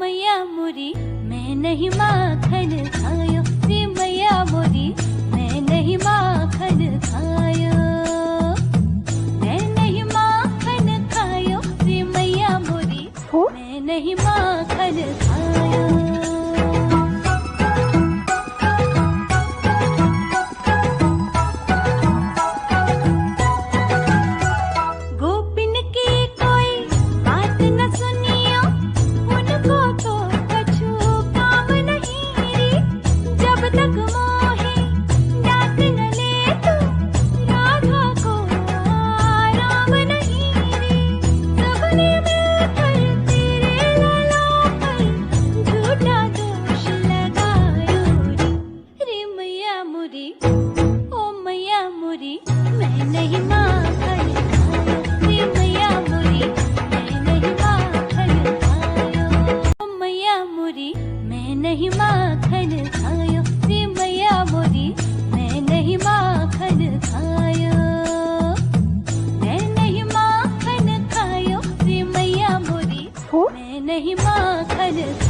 मैया मोरी मैं नहीं माखन खायो, रे मैया मोरी मैं नहीं माखन खायो, मैं नहीं माखन खायो, रे मैया मोरी मैं नहीं माखन खायो। नहीं माखन खायो, रे मैया मोरी मैं नहीं माखन खायो, मैं नहीं माखन खायो, रे मैया मोरी मैं नहीं माखन